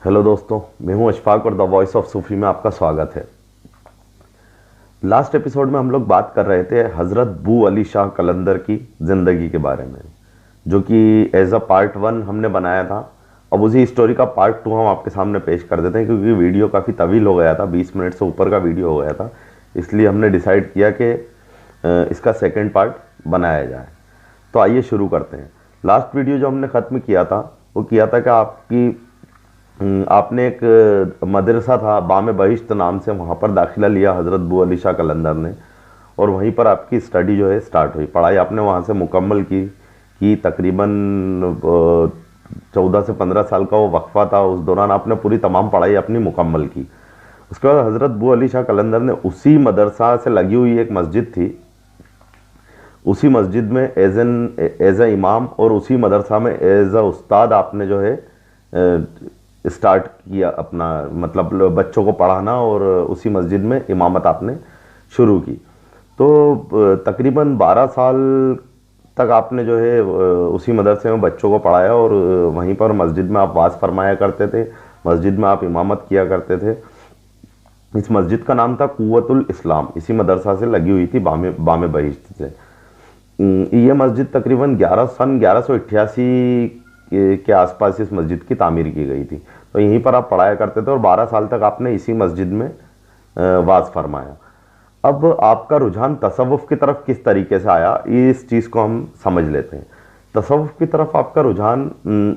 Hello दोस्तों, मैं हूं अशफाक और द वॉइस ऑफ सूफी में आपका स्वागत है। लास्ट एपिसोड में हम लोग बात कर रहे थे हज़रत बू अली शाह कलंदर की ज़िंदगी के बारे में, जो कि एज अ पार्ट वन हमने बनाया था। अब उसी स्टोरी का पार्ट टू हम आपके सामने पेश कर देते हैं, क्योंकि वीडियो काफ़ी तवील हो गया था, 20 मिनट से ऊपर का वीडियो हो गया था। इसलिए हमने डिसाइड किया कि इसका सेकेंड पार्ट बनाया जाए। तो आइए शुरू करते हैं। लास्ट वीडियो जो हमने ख़त्म किया था वो किया था कि आपने एक मदरसा था बामे बहिश्त नाम से, वहाँ पर दाखिला लिया हज़रत बू अली शाह कलंदर ने, और वहीं पर आपकी स्टडी जो है स्टार्ट हुई। पढ़ाई आपने वहाँ से मुकम्मल की तकरीबन 14 से 15 साल का वो वक्फा था, उस दौरान आपने पूरी तमाम पढ़ाई अपनी मुकम्मल की। उसके बाद हज़रत बू अली शाह कलंदर ने उसी मदरसा से लगी हुई एक मस्जिद थी, उसी मस्जिद में एज ए इमाम और उसी मदरसा में एज अ उस्ताद आपने जो है स्टार्ट किया अपना, मतलब बच्चों को पढ़ाना, और उसी मस्जिद में इमामत आपने शुरू की। तो तकरीबन 12 साल तक आपने जो है उसी मदरसे में बच्चों को पढ़ाया, और वहीं पर मस्जिद में आप वास फरमाया करते थे, मस्जिद में आप इमामत किया करते थे। इस मस्जिद का नाम था कुव्वतुल इस्लाम, इसी मदरसा से लगी हुई थी बामे बामे बहिश्त से। ये मस्जिद तकरीबन 1188 के आसपास इस मस्जिद की तामीर की गई थी। तो यहीं पर आप पढ़ाया करते थे और 12 साल तक आपने इसी मस्जिद में वाज फरमाया। अब आपका रुझान तसव्वुफ की तरफ किस तरीके से आया, इस चीज़ को हम समझ लेते हैं। तसव्वुफ की तरफ आपका रुझान,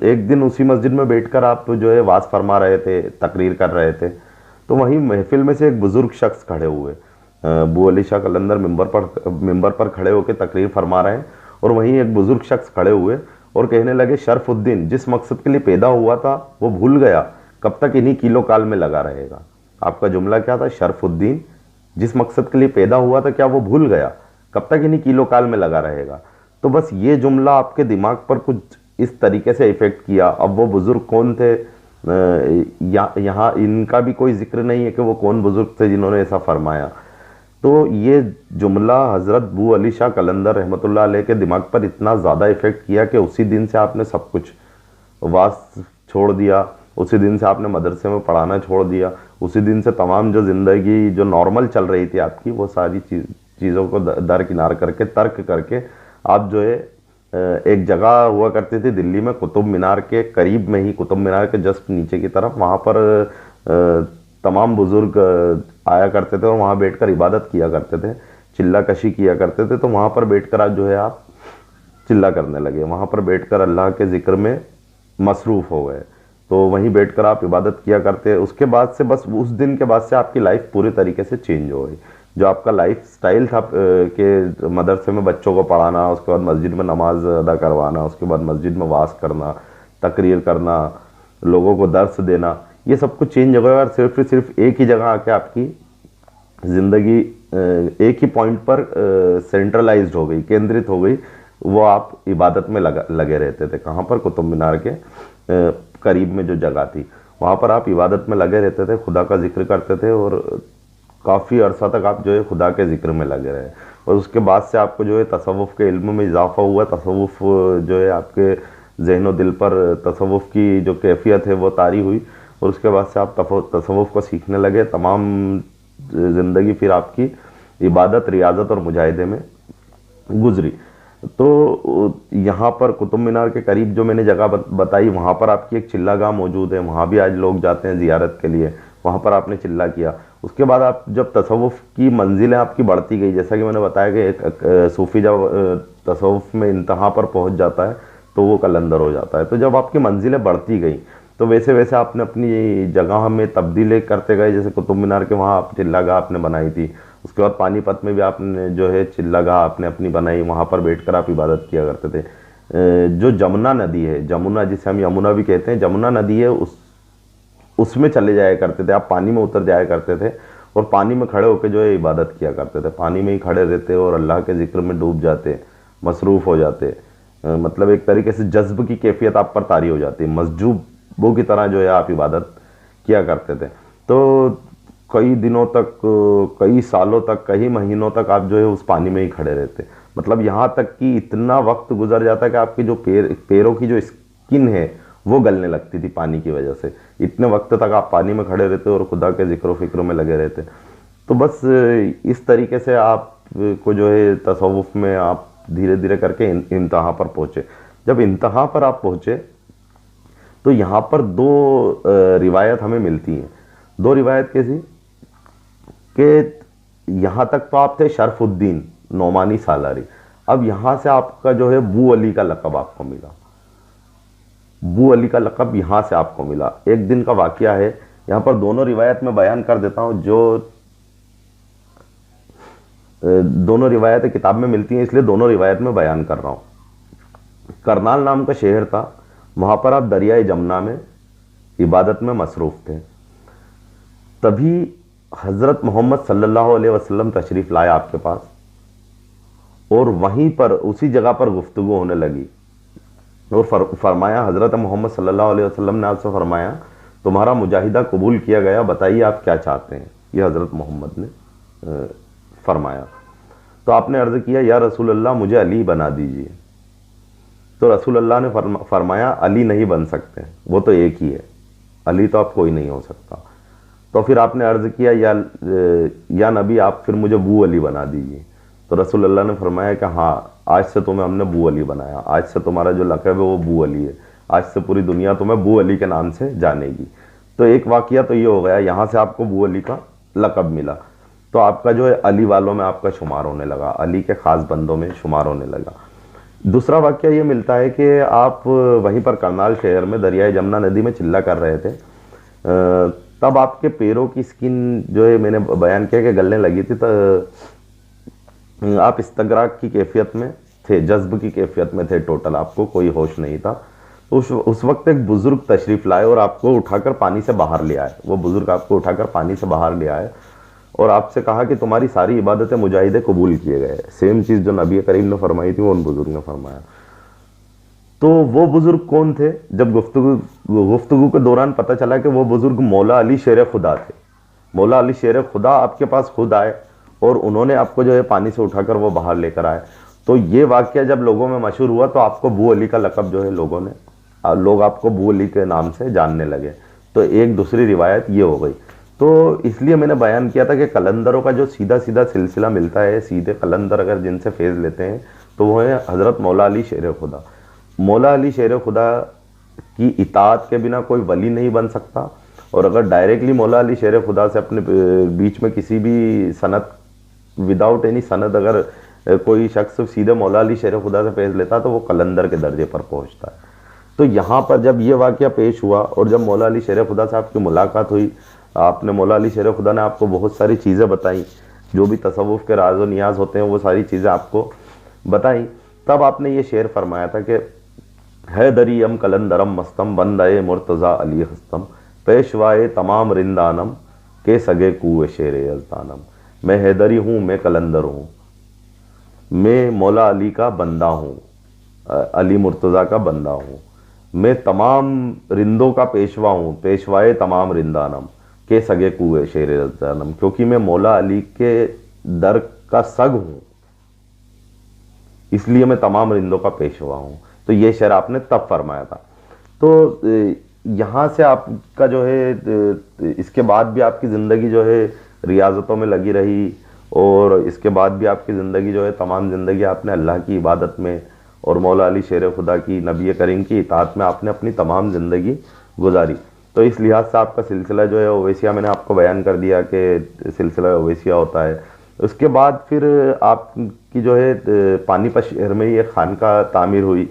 एक दिन उसी मस्जिद में बैठकर आप जो है वाज फरमा रहे थे, तकरीर कर रहे थे, तो वहीं महफिल में से एक बुज़ुर्ग शख्स खड़े हुए। बू अली शाह कलंदर मिंबर पर खड़े होकर तकरीर फरमा रहे हैं, और वहीं एक बुज़ुर्ग शख्स खड़े हुए और कहने लगे, शरफुद्दीन जिस मकसद के लिए पैदा हुआ था वो भूल गया, कब तक इन्हीं कीलो काल में लगा रहेगा। आपका जुमला क्या था? शरफुद्दीन जिस मकसद के लिए पैदा हुआ था, क्या वो भूल गया, कब तक इन्हीं कीलो काल में लगा रहेगा। तो बस ये जुमला आपके दिमाग पर कुछ इस तरीके से इफेक्ट किया। अब वो बुजुर्ग कौन थे, यहाँ इनका भी कोई जिक्र नहीं है कि वो कौन बुजुर्ग थे जिन्होंने ऐसा फरमाया। तो ये जुमला हज़रत बू अली शाह कलंदर रहमतुल्लाह अलैह के दिमाग पर इतना ज़्यादा इफेक्ट किया कि उसी दिन से आपने सब कुछ वास छोड़ दिया, उसी दिन से आपने मदरसे में पढ़ाना छोड़ दिया, उसी दिन से तमाम जो ज़िंदगी जो नॉर्मल चल रही थी आपकी, वो सारी चीज़ों को दरकिनार करके, तर्क करके, आप जो है एक जगह हुआ करती थी दिल्ली में, कुतुब मीनार के करीब में ही, कुतुब मीनार के जस्ट नीचे की तरफ, वहाँ पर तमाम बुज़ुर्ग आया करते थे और वहाँ बैठकर इबादत किया करते थे, चिल्ला कशी किया करते थे। तो वहाँ पर बैठकर आप जो है आप चिल्ला करने लगे, वहाँ पर बैठकर अल्लाह के ज़िक्र में मसरूफ़ हो गए। तो वहीं बैठकर आप इबादत किया करते। उसके बाद से, बस उस दिन के बाद से आपकी लाइफ पूरी तरीके से चेंज हो गई। जो आपका लाइफ स्टाइल था कि मदरसे में बच्चों को पढ़ाना, उसके बाद मस्जिद में नमाज अदा करवाना, उसके बाद मस्जिद में वास करना, तकरीर करना, लोगों को दर्स देना, ये सब कुछ चेंज हो गया, और सिर्फ एक ही जगह आके आपकी ज़िंदगी एक ही पॉइंट पर सेंट्रलाइज्ड हो गई, केंद्रित हो गई। वो आप इबादत में लगे रहते थे। कहाँ पर? कुतुब मीनार के करीब में जो जगह थी, वहाँ पर आप इबादत में लगे रहते थे, खुदा का जिक्र करते थे, और काफ़ी अरसा तक आप जो है खुदा के जिक्र में लगे रहे। और उसके बाद से आपको जो है तसव्वुफ़ के इल्म में इजाफा हुआ। तसव्वुफ़ जो है आपके जहन व दिल पर तसव्वुफ़ की जो कैफियत है वो तारी हुई, और उसके बाद से आप तसव्वुफ़ को सीखने लगे। तमाम ज़िंदगी फिर आपकी इबादत, रियाज़त और मुजाहिदे में गुजरी। तो यहाँ पर कुतुब मीनार के करीब जो मैंने जगह बताई, वहाँ पर आपकी एक चिल्ला गाह मौजूद है, वहाँ भी आज लोग जाते हैं ज़ियारत के लिए, वहाँ पर आपने चिल्ला किया। उसके बाद आप जब तसव्वुफ़ की मंजिलें आपकी बढ़ती गई, जैसा कि मैंने बताया कि एक सूफ़ी जब तसव्वुफ़ में इंतहा पर पहुँच जाता है तो वो कलंदर हो जाता है। तो जब आपकी मंजिलें बढ़ती गई, तो वैसे वैसे आपने अपनी जगह में तब्दीली करते गए। जैसे कुतुब मीनार के वहाँ आप चिल्ला गाह आपने बनाई थी, उसके बाद पानीपत में भी आपने जो है चिल्ला गाह आपने अपनी बनाई, वहाँ पर बैठकर आप इबादत किया करते थे। जो जमुना नदी है, जमुना जिसे हम यमुना भी कहते हैं, जमुना नदी है, उसमें चले जाया करते थे आप, पानी में उतर जाया करते थे, और पानी में खड़े होकर जो है इबादत किया करते थे। पानी में ही खड़े रहते और अल्लाह के जिक्र में डूब जाते, मसरूफ़ हो जाते। मतलब एक तरीके से जज्ब की कैफियत आप पर तारी हो जाती, मस्जूबों की तरह जो है आप इबादत किया करते थे। तो कई दिनों तक, कई सालों तक, कई महीनों तक आप जो है उस पानी में ही खड़े रहते। मतलब यहाँ तक कि इतना वक्त गुजर जाता है कि आपकी जो पैरों की जो स्किन है वो गलने लगती थी पानी की वजह से। इतने वक्त तक आप पानी में खड़े रहते और खुदा के जिक्र फिक्र में लगे रहते। तो बस इस तरीके से आप को जो है तसव्वुफ में आप धीरे धीरे करके इंतहा पर पहुँचे। जब इंतहा पर आप पहुँचे तो यहाँ पर दो रिवायत हमें मिलती हैं। दो रिवायत कैसी कि यहाँ तक तो आप थे शरफुद्दीन नौमानी सालारी, अब यहाँ से आपका जो है बू अली का लक़ब आपको मिला। बू अली का लक़ब यहाँ से आपको मिला। एक दिन का वाक़या है, यहाँ पर दोनों रिवायत में बयान कर देता हूँ। जो दोनों रिवायतें किताब में मिलती हैं, इसलिए दोनों रिवायत में बयान कर रहा हूँ। करनाल नाम का शहर था, वहाँ पर आप दरियाए जमुना में इबादत में मसरूफ़ थे। तभी हज़रत मोहम्मद सल्लल्लाहु अलैहि वसल्लम तशरीफ़ लाए आपके पास, और वहीं पर उसी जगह पर गुफ्तगू होने लगी। और फरमाया, हज़रत मोहम्मद सल्लल्लाहु अलैहि वसल्लम ने आपसे फरमाया, तुम्हारा मुजाहिदा कबूल किया गया, बताइए आप क्या चाहते हैं। यह हज़रत मोहम्मद ने फरमाया। तो आपने अर्ज़ किया, या रसूल अल्लाह मुझे अली बना दीजिए। तो रसूल अल्लाह ने फरमाया, अली नहीं बन सकते, वो तो एक ही है, अली तो आप कोई नहीं हो सकता। तो फिर आपने अर्ज़ किया, या नबी आप फिर मुझे बू अली बना दीजिए। तो रसूल अल्लाह ने फरमाया कि हाँ, आज से तुम्हें हमने बू अली बनाया, आज से तुम्हारा जो लक़ब है वो बू अली है, आज से पूरी दुनिया तुम्हें बू अली के नाम से जानेगी। तो एक वाक़या तो ये हो गया, यहाँ से आपको बू अली का लक़ब मिला। तो आपका जो है अली वालों में आपका शुमार होने लगा, अली के ख़ास बंदों में शुमार होने लगा। दूसरा वाक़या ये मिलता है कि आप वहीं पर करनाल शहर में दरियाए जमुना नदी में चिल्ला कर रहे थे, तब आपके पैरों की स्किन जो है मैंने बयान किया कि गलने लगी थी। तो आप इस्तगराक की कैफियत में थे, जज्ब की कैफियत में थे, टोटल आपको कोई होश नहीं था। तो उस वक्त एक बुज़ुर्ग तशरीफ़ लाए और आपको उठाकर पानी से बाहर ले आए। वो बुज़ुर्ग आपको उठाकर पानी से बाहर ले आए और आपसे कहा कि तुम्हारी सारी इबादतें मुजाहिदे कबूल किए गए। सेम चीज़ जो नबी करीम ने फरमाई थी वो उन बुज़ुर्ग ने फरमाया। तो वो बुज़ुर्ग कौन थे? जब गुफ्तगू के दौरान पता चला कि वो बुज़ुर्ग मौला अली शेर खुदा थे। मौला अली शेर खुदा आपके पास खुद आए और उन्होंने आपको जो है पानी से उठाकर वो बाहर लेकर आए। तो ये वाक़या जब लोगों में मशहूर हुआ तो आपको बू अली का लक़ब जो है लोग आपको बू अली के नाम से जानने लगे। तो एक दूसरी रिवायत ये हो गई। तो इसलिए मैंने बयान किया था कि कलंदरों का जो सीधा सीधा सिलसिला मिलता है, सीधे कलंदर अगर जिनसे फैज़ लेते हैं तो वो है हज़रत मौला अली शेर खुदा। मौला अली शेर खुदा की इताअत के बिना कोई वली नहीं बन सकता, और अगर डायरेक्टली मौला अली शेर खुदा से अपने बीच में किसी भी सनद, विदाउट एनी सनद, अगर कोई शख्स सीधे मौला अली शेर खुदा से फैज़ लेता तो वो कलंदर के दर्जे पर पहुंचता है। तो यहाँ पर जब ये वाक़या पेश हुआ और जब मौला अली शेर खुदा से आपकी मुलाकात हुई, आपने मौला अली शेर खुदा ने आपको बहुत सारी चीज़ें बताई, जो भी तसव्वुफ़ के राज व नियाज होते हैं वो सारी चीज़ें आपको बताई। तब आपने ये शेर फरमाया था कि है दरीम कलंदरम मस्तम बंदे मुर्तज़ा अली हस्तम पेशवाए तमाम रिंदानम के सगे कुए शेर यज़दानम। मैं हैदरी हूँ, मैं कलंदर हूँ, मैं मौला अली का बंदा हूँ, अली मुर्तज़ा का बंदा हूँ, मैं तमाम रिंदों का पेशवा हूँ, पेशवाए तमाम रिंदानम के सगे कुए शेर यज़दानम, क्योंकि मैं मौला अली के दर का सग हूँ, इसलिए मैं तमाम रिंदों का पेशवा हूँ। तो ये शेर आपने तब फरमाया था। तो यहाँ से आपका जो है इसके बाद भी आपकी ज़िंदगी जो है रियाज़तों में लगी रही, और इसके बाद भी आपकी ज़िंदगी जो है तमाम ज़िंदगी आपने अल्लाह की इबादत में और मौला अली शेर खुदा की, नबी करीम की इताअत में आपने अपनी तमाम ज़िंदगी गुजारी। तो इस लिहाज से आपका सिलसिला जो है ओवैसिया मैंने आपको बयान कर दिया कि सिलसिला ओवैसिया होता है। उसके बाद फिर आपकी जो है पानीपत शहर में ही एक खानका तामीर हुई,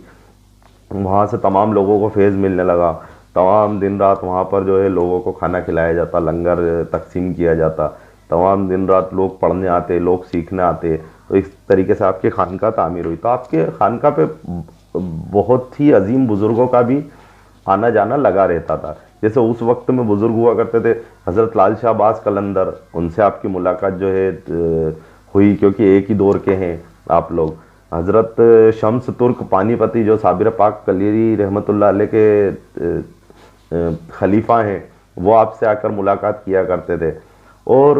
वहाँ से तमाम लोगों को फैज़ मिलने लगा। तमाम दिन रात वहाँ पर जो है लोगों को खाना खिलाया जाता, लंगर तकसीम किया जाता, तमाम दिन रात लोग पढ़ने आते, लोग सीखने आते। तो इस तरीके से आपके खानका तामीर हुई। तो आपके खानका पे बहुत ही अजीम बुज़ुर्गों का भी आना जाना लगा रहता था। जैसे उस वक्त में बुज़ुर्ग हुआ करते थे हज़रत लाल शाह अब्बास कलंदर, उनसे आपकी मुलाकात जो है हुई, क्योंकि एक ही दौर के हैं आप लोग। हज़रत शम्स तुर्क पानीपती जो साबिर पाक कलीरी रहमतुल्लाह अलैह के खलीफा हैं, वो आपसे आकर मुलाकात किया करते थे। और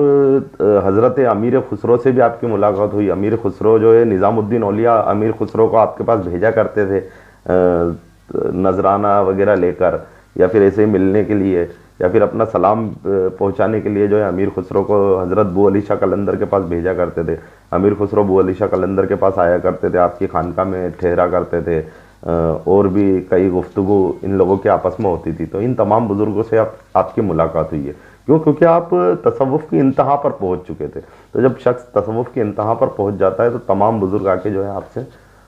हज़रत अमीर खुसरो से भी आपकी मुलाकात हुई। अमीर खुसरो जो है निज़ामुद्दीन औलिया अमीर खुसरो को आपके पास भेजा करते थे नजराना वगैरह लेकर या फिर ऐसे ही मिलने के लिए या फिर अपना सलाम पहुंचाने के लिए जो है अमीर खुसरो को हज़रत बू अली शाह कलंदर के पास भेजा करते थे। अमीर खुसरो बू अली शाह कलंदर के पास आया करते थे, आपकी खानका में ठहरा करते थे, और भी कई गुफ्तगू इन लोगों के आपस में होती थी। तो इन तमाम बुज़ुर्गों से आपकी मुलाकात हुई है। क्यों? क्योंकि आप तसव्वुफ़ की इंतहा पर पहुंच चुके थे। तो जब शख्स तसव्वुफ़ की इंतहा पर पहुंच जाता है तो तमाम बुज़ुर्ग आके जो है आपसे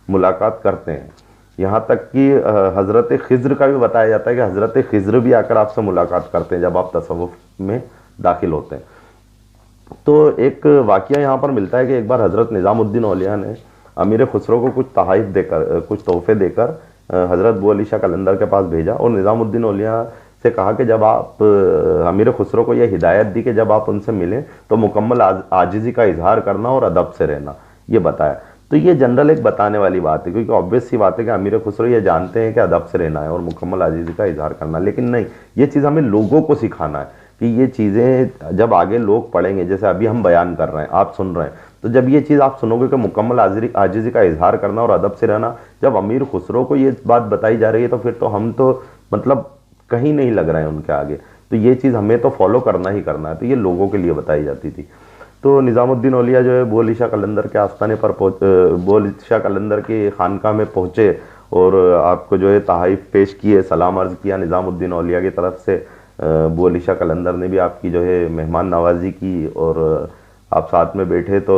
मुलाकात करते हैं। यहाँ तक कि हज़रत खिज़्र का भी बताया जाता है कि हज़रत खिज़्र भी आकर आपसे मुलाकात करते हैं जब आप तसव्वुफ़ में दाखिल होते हैं। तो एक वाक़या यहाँ पर मिलता है कि एक बार हज़रत निज़ामुद्दीन औलिया ने अमीर खुसरो को कुछ तोहफ़े देकर कुछ तोहफ़े देकर हज़रत बू अली शाह कलंदर के पास भेजा और निज़ामुद्दीन औलिया से कहा कि जब आप अमीर खुसरो को यह हिदायत दी कि जब आप उनसे मिलें तो मुकम्मल आजिज़ी का इजहार करना और अदब से रहना, ये बताया। तो ये जनरल एक बताने वाली बात है, क्योंकि ऑब्वियस सी बात है कि अमीर खुसरो ये जानते हैं कि अदब से रहना है और मुकम्मल आजिज़ी का इजहार करना, लेकिन नहीं, ये चीज़ हमें लोगों को सिखाना है कि ये चीज़ें जब आगे लोग पढ़ेंगे, जैसे अभी हम बयान कर रहे हैं, आप सुन रहे हैं, तो जब ये चीज़ आप सुनोगे कि मुकम्मल आजिज़ी का इजहार करना और अदब से रहना, जब अमीर खुसरो को ये बात बताई जा रही है तो फिर तो हम तो मतलब कहीं नहीं लग रहे हैं उनके आगे। तो ये चीज़ हमें तो फॉलो करना ही करना है। तो ये लोगों के लिए बताई जाती थी। तो निज़ामुद्दीन औलिया जो है बू अली शाह कलंदर के आस्थाने पर बू अली शाह कलंदर की खानका में पहुँचे और आपको जो है तहाइफ पेश किए, सलाम अर्ज़ किया निज़ामुद्दीन औलिया की तरफ से। बू अली शाह कलंदर ने भी आपकी जो है मेहमान नवाजी की और आप साथ में बैठे तो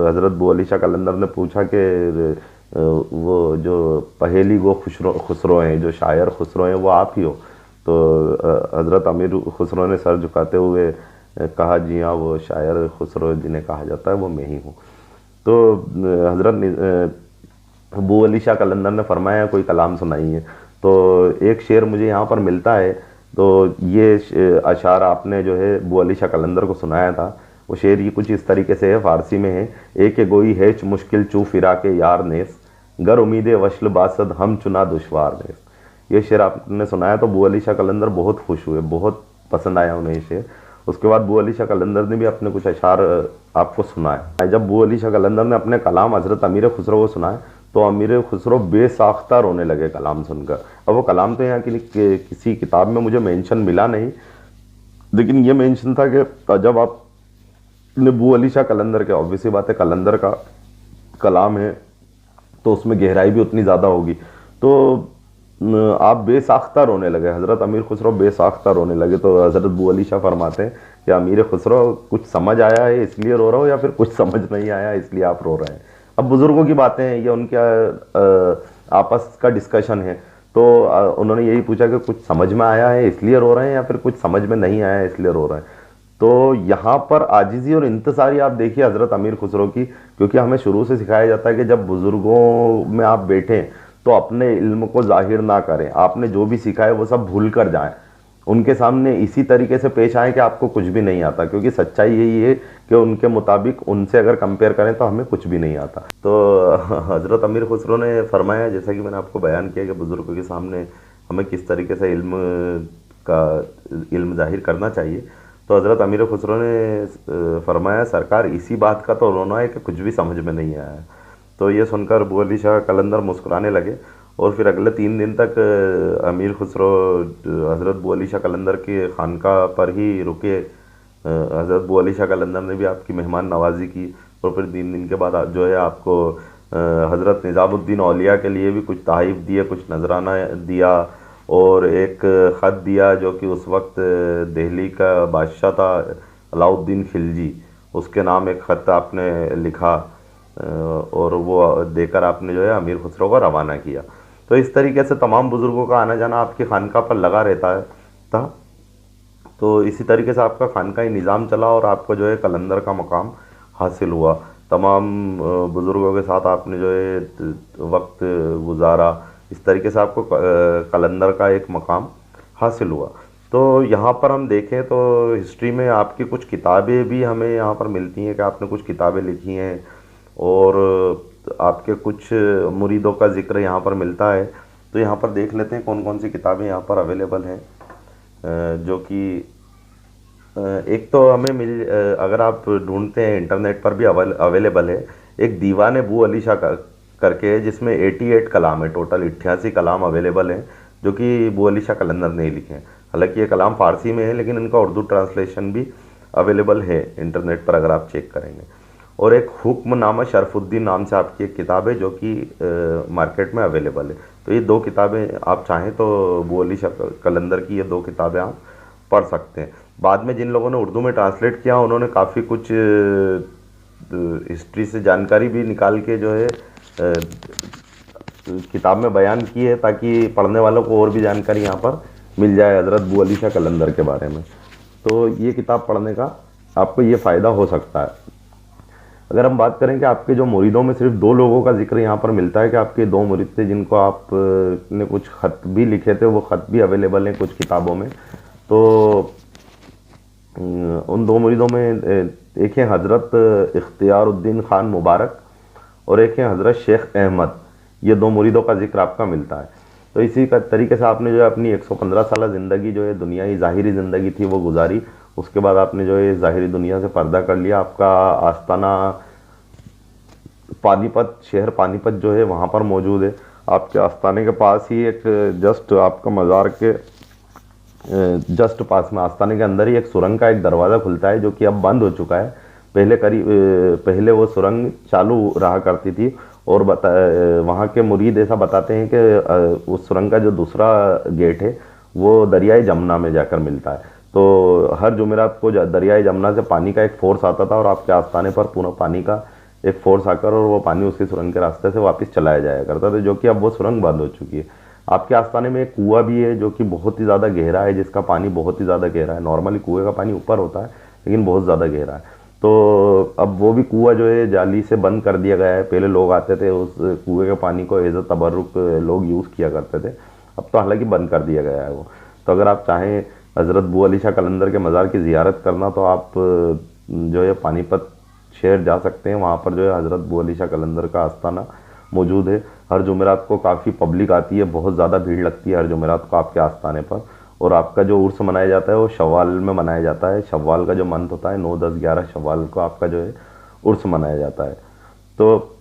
हज़रत बू अली शाह कलंदर ने पूछा कि वो जो पहेली गो खुसरो हैं, जो शायर खुसरो हैं, वो आप ही हो? तो हज़रत अमीर खुसरो ने सर झुकाते हुए कहा, जी हाँ, वो शायर खुसरो जिन्हें कहा जाता है वो मैं ही हूँ। तो हज़रत बू अली शाह कलंदर ने फरमाया कोई कलाम सुनाइए। तो एक शेर मुझे यहाँ पर मिलता है, तो ये अशार आपने जो है बू अली शाह कलंदर को सुनाया था। वो शेर ये कुछ इस तरीके से है, फ़ारसी में है। एक गोई हैच मुश्किल चू फिरा के यार नेस, गर उम्मीद वशल बासद हम चुना दुश्वार नेस। ये शेर आपने सुनाया तो बू अली शाह कलंदर बहुत खुश हुए, बहुत पसंद आया उन्हें ये शेर। उसके बाद बू अली शाह कलंदर ने भी अपने कुछ अशार आपको सुनाए। जब बू अली शाह कलंदर ने अपने कलाम हज़रत अमीर खुसरो को सुनाए तो अमीर खुसरो बेसाख्ता रोने लगे कलाम सुनकर। अब वो कलाम तो यहाँ की किसी किताब में मुझे मेंशन मिला नहीं, लेकिन ये मेंशन था कि जब आपने बू अली शाह कलंदर के, ऑब्वियसली बात है कलंदर का कलाम है तो उसमें गहराई भी उतनी ज़्यादा होगी, तो आप बेसाख्ता रोने लगे, हज़रत अमीर खुसरो बेसाख्ता रोने लगे। तो हज़रत बू अली शाह फरमाते हैं कि अमीर खुसरो कुछ समझ आया है इसलिए रो रहा हो या फिर कुछ समझ नहीं आया इसलिए आप रो रहे हैं। अब बुज़ुर्गों की बातें हैं, ये उनके आपस का डिस्कशन है। तो उन्होंने यही पूछा कि कुछ समझ में आया है इसलिए रो रहे हैं या फिर कुछ समझ में नहीं आया है इसलिए रो रहे हैं। तो यहाँ पर आजिज़ी और इंतसारी आप देखिए हज़रत अमीर खुसरो की, क्योंकि हमें शुरू से सिखाया जाता है कि जब बुज़ुर्गों में आप बैठें तो अपने इल्म को जाहिर ना करें, आपने जो भी सीखा है वो सब भूल कर जाएं, उनके सामने इसी तरीके से पेश आए कि आपको कुछ भी नहीं आता, क्योंकि सच्चाई यही है कि उनके मुताबिक उनसे अगर कंपेयर करें तो हमें कुछ भी नहीं आता। तो हज़रत अमीर खुसरो ने फरमाया, जैसा कि मैंने आपको बयान किया कि बुज़ुर्गों के सामने हमें किस तरीके से इल्म जाहिर करना चाहिए। तो हज़रत अमीर खुसरो ने फरमाया, सरकार इसी बात का तो रोना है कि कुछ भी समझ में नहीं आया। तो ये सुनकर बू अली शाह कलंदर मुस्कुराने लगे और फिर अगले 3 दिन तक अमीर खुसरो हज़रत बू अली शाह कलंदर के खानका पर ही रुके। हज़रत बू अली शाह कलंदर ने भी आपकी मेहमान नवाजी की और फिर 3 दिन के बाद जो है आपको हज़रत निज़ामुद्दीन औलिया के लिए भी कुछ तहाइफ दिए, कुछ नजराना दिया और एक ख़त दिया जो कि उस वक्त दिल्ली का बादशाह था अलाउद्दीन खिलजी, उसके नाम एक ख़त आपने लिखा और वो देकर आपने जो है अमीर खुसरो को रवाना किया। तो इस तरीके से तमाम बुज़ुर्गों का आना जाना आपकी खानका पर लगा रहता था। तो इसी तरीके से आपका खानका ही निज़ाम चला और आपको जो है कलंदर का मकाम हासिल हुआ। तमाम बुज़ुर्गों के साथ आपने जो है वक्त गुजारा, इस तरीके से आपको कलंदर का एक मकाम हासिल हुआ। तो यहाँ पर हम देखें तो हिस्ट्री में आपकी कुछ किताबें भी हमें यहाँ पर मिलती हैं कि आपने कुछ किताबें लिखी हैं और आपके कुछ मुरीदों का ज़िक्र यहाँ पर मिलता है। तो यहाँ पर देख लेते हैं कौन कौन सी किताबें यहाँ पर अवेलेबल हैं, जो कि एक तो हमें अगर आप ढूंढते हैं इंटरनेट पर भी अवेलेबल है, एक दीवान बू अली शाह करके है, जिसमें 88 कलाम है, टोटल 88 कलाम अवेलेबल हैं, जो कि बू अली शाह कलंदर ने ही लिखे हैं। हालांकि ये कलाम फारसी में है, लेकिन इनका उर्दू ट्रांसलेशन भी अवेलेबल है इंटरनेट पर, अगर आप चेक करेंगे। और एक हुक्मनामा शरफुद्दीन नाम से आपकी एक किताब है, जो कि मार्केट में अवेलेबल है। तो ये 2 किताबें आप चाहें तो बू अली शाह कलंदर की ये 2 किताबें आप पढ़ सकते हैं। बाद में जिन लोगों ने उर्दू में ट्रांसलेट किया, उन्होंने काफ़ी कुछ हिस्ट्री से जानकारी भी निकाल के जो है किताब में बयान की है, ताकि पढ़ने वालों को और भी जानकारी यहाँ पर मिल जाए हज़रत बू अली शाह कलंदर के बारे में। तो ये किताब पढ़ने का आपको ये फ़ायदा हो सकता है। अगर हम बात करें कि आपके जो मुरीदों में सिर्फ 2 लोगों का जिक्र यहाँ पर मिलता है, कि आपके 2 मुरीद थे जिनको आप ने कुछ ख़त भी लिखे थे, वो ख़त भी अवेलेबल हैं कुछ किताबों में। तो उन 2 मुरीदों में एक है हज़रत इख्तियारुद्दीन ख़ान मुबारक और एक है हज़रत शेख अहमद। ये 2 मुरीदों का जिक्र आपका मिलता है। तो इसी का तरीके से आपने जो है अपनी 115 साल ज़िंदगी जो है दुनियाई ज़ाहिरी ज़िंदगी थी वो गुजारी। उसके बाद आपने जो है ज़ाहिरी दुनिया से पर्दा कर लिया। आपका आस्ताना पानीपत, शहर पानीपत जो है वहाँ पर मौजूद है। आपके आस्ताने के पास ही एक जस्ट आपका मज़ार के जस्ट पास में आस्ताने के अंदर ही एक सुरंग का एक दरवाज़ा खुलता है, जो कि अब बंद हो चुका है। पहले वो सुरंग चालू रहा करती थी, और वहाँ के मुरीद ऐसा बताते हैं कि उस सुरंग का जो दूसरा गेट है वो दरियाई जमुना में जाकर मिलता है। तो हर जुमेरात को दरियाई जमुना से पानी का एक फोर्स आता था, और आपके आस्ताने पर पूरा पानी का एक फोर्स आकर और वो पानी उसकी सुरंग के रास्ते से वापस चलाया जाया करता था, जो कि अब वो सुरंग बंद हो चुकी है। आपके आस्ताने में एक कुआं भी है, जो कि बहुत ही ज़्यादा गहरा है, जिसका पानी बहुत ही ज़्यादा गहरा है। नॉर्मली कुएँ का पानी ऊपर होता है, लेकिन बहुत ज़्यादा गहरा है। तो अब वो भी कुआं जो है जाली से बंद कर दिया गया है। पहले लोग आते थे, उस कुएं के पानी को एज अ तबर्रुक लोग यूज़ किया करते थे। अब तो हालांकि बंद कर दिया गया है वो। तो अगर आप चाहें हज़रत बू अली शाह कलंदर के मज़ार की ज़ियारत करना, तो आप जो है पानीपत शहर जा सकते हैं। वहाँ पर जो है हज़रत बू अली शाह कलंदर का आस्ताना मौजूद है। हर जुमेरात को काफ़ी पब्लिक आती है, बहुत ज़्यादा भीड़ लगती है हर जुमेरात को आपके आस्ताने पर। और आपका जो उर्स मनाया जाता है वो शव्वाल में मनाया जाता है। शव्वाल का जो मंथ होता है 9, 10, 11 शव्वाल को आपका जो है उर्स मनाया जाता है। तो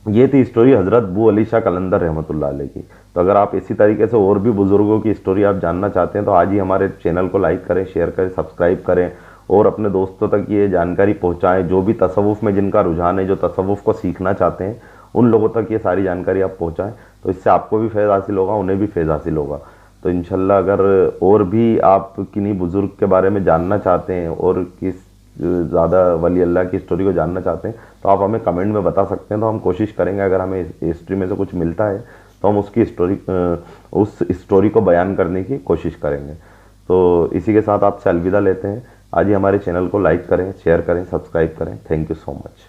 ये थी स्टोरी हज़रत बू अली शाह कलंदर रहमतुल्लाह अलैह की। तो अगर आप इसी तरीके से और भी बुज़ुर्गों की स्टोरी आप जानना चाहते हैं, तो आज ही हमारे चैनल को लाइक करें, शेयर करें, सब्सक्राइब करें, और अपने दोस्तों तक ये जानकारी पहुँचाएँ। जो भी तसव्वुफ़ में जिनका रुझान है, जो तसव्वुफ़ को सीखना चाहते हैं, उन लोगों तक ये सारी जानकारी आप पहुँचाएँ। तो इससे आपको भी फैज़ हासिल होगा, उन्हें भी फैज़ हासिल होगा। तो इंशाल्लाह अगर और भी आप किन्हीं बुज़ुर्ग के बारे में जानना चाहते हैं, और किस ज़्यादा वली अल्लाह की स्टोरी को जानना चाहते हैं, तो आप हमें कमेंट में बता सकते हैं। तो हम कोशिश करेंगे, अगर हमें हिस्ट्री में से कुछ मिलता है तो हम उस स्टोरी को बयान करने की कोशिश करेंगे। तो इसी के साथ आपसे अलविदा लेते हैं। आज ही हमारे चैनल को लाइक करें, शेयर करें, सब्सक्राइब करें। Thank you so much.